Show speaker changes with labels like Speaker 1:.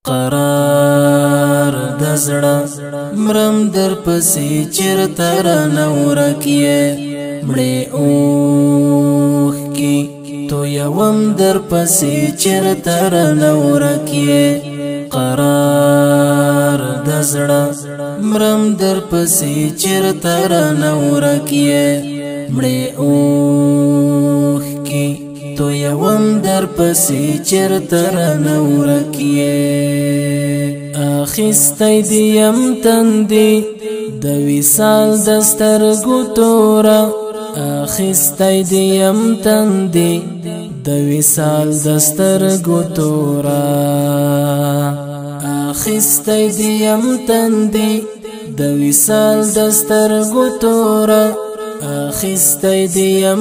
Speaker 1: قرار دزړه مرم در پسې چیرته رانه ورک یې مړې اوښکې تویوم در پسې چیرته رانه ورک یې قرار دزړه مرم در پسې چیرته رانه ورک یې مړې اوښکې تویوم در پسې چیرته رانه ورک یې اخیستی دیم تندې د وصال د سترګو توره اخیستی دیم تندې د وصال د سترګو توره اخیستی دیم تندې د وصال د سترګو توره اخیستی دیم